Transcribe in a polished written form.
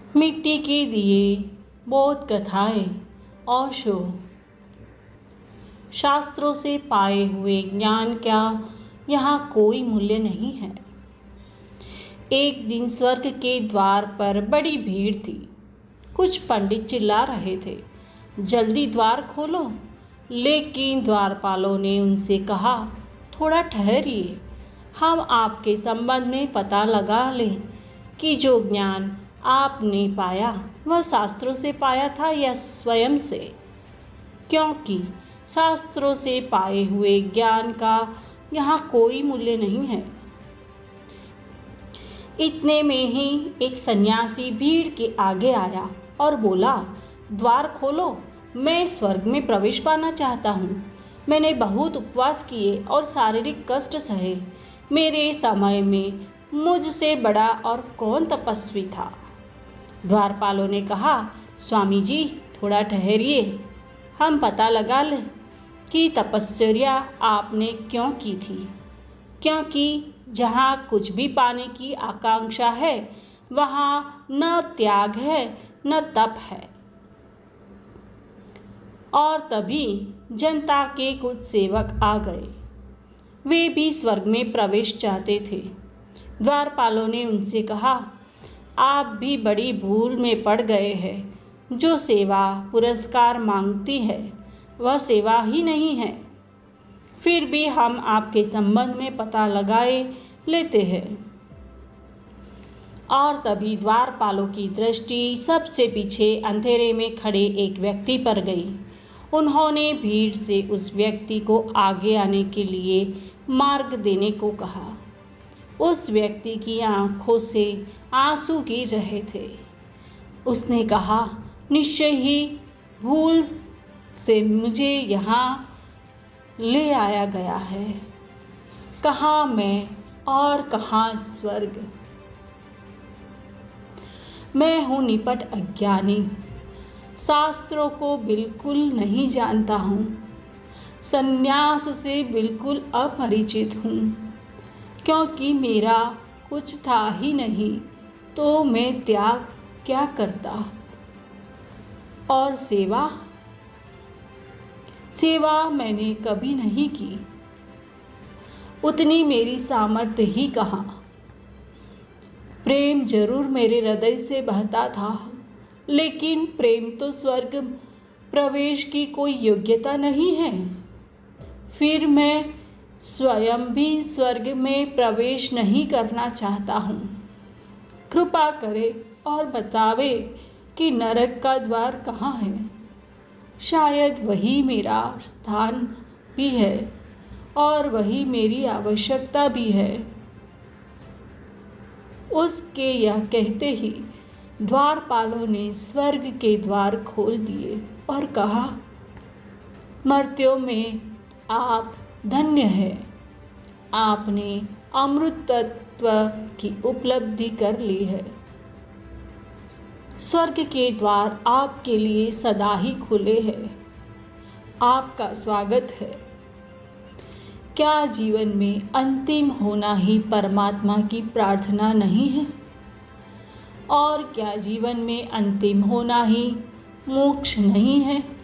मिट्टी के दिए, बोध कथाएं, ओशो। शास्त्रों से पाए हुए ज्ञान का यहाँ कोई मूल्य नहीं है। एक दिन स्वर्ग के द्वार पर बड़ी भीड़ थी। कुछ पंडित चिल्ला रहे थे, जल्दी द्वार खोलो। लेकिन द्वारपालों ने उनसे कहा, थोड़ा ठहरिए, हम आपके संबंध में पता लगा लें कि जो ज्ञान आपने पाया वह शास्त्रों से पाया था या स्वयं से, क्योंकि शास्त्रों से पाए हुए ज्ञान का यहाँ कोई मूल्य नहीं है। इतने में ही एक सन्यासी भीड़ के आगे आया और बोला, द्वार खोलो, मैं स्वर्ग में प्रवेश पाना चाहता हूँ। मैंने बहुत उपवास किए और शारीरिक कष्ट सहे। मेरे समय में मुझसे बड़ा और कौन तपस्वी था। द्वारपालों ने कहा, स्वामी जी थोड़ा ठहरिए, हम पता लगा लें कि तपश्चर्या आपने क्यों की थी। क्योंकि जहाँ कुछ भी पाने की आकांक्षा है वहाँ न त्याग है न तप है। और तभी जनता के कुछ सेवक आ गए। वे भी स्वर्ग में प्रवेश चाहते थे। द्वारपालों ने उनसे कहा, आप भी बड़ी भूल में पड़ गए हैं। जो सेवा पुरस्कार मांगती है वह सेवा ही नहीं है। फिर भी हम आपके संबंध में पता लगाए लेते हैं। और तभी द्वारपालों की दृष्टि सबसे पीछे अंधेरे में खड़े एक व्यक्ति पर गई। उन्होंने भीड़ से उस व्यक्ति को आगे आने के लिए मार्ग देने को कहा। उस व्यक्ति की आंखों से आंसू गिर रहे थे। उसने कहा, निश्चय ही भूल से मुझे यहाँ ले आया गया है। कहाँ मैं और कहाँ स्वर्ग। मैं हूँ निपट अज्ञानी, शास्त्रों को बिल्कुल नहीं जानता हूँ, संन्यास से बिल्कुल अपरिचित हूँ। क्योंकि मेरा कुछ था ही नहीं तो मैं त्याग क्या करता। और सेवा मैंने कभी नहीं की। उतनी मेरी सामर्थ्य ही कहाँ। प्रेम जरूर मेरे हृदय से बहता था, लेकिन प्रेम तो स्वर्ग प्रवेश की कोई योग्यता नहीं है। फिर मैं स्वयं भी स्वर्ग में प्रवेश नहीं करना चाहता हूँ। कृपा करे और बतावे कि नरक का द्वार कहाँ है। शायद वही मेरा स्थान भी है और वही मेरी आवश्यकता भी है। उसके यह कहते ही द्वारपालों ने स्वर्ग के द्वार खोल दिए और कहा, मर्त्यों में आप धन्य है। आपने अमृत तत्व की उपलब्धि कर ली है। स्वर्ग के द्वार आपके लिए सदा ही खुले हैं। आपका स्वागत है। क्या जीवन में अंतिम होना ही परमात्मा की प्रार्थना नहीं है? और क्या जीवन में अंतिम होना ही मोक्ष नहीं है?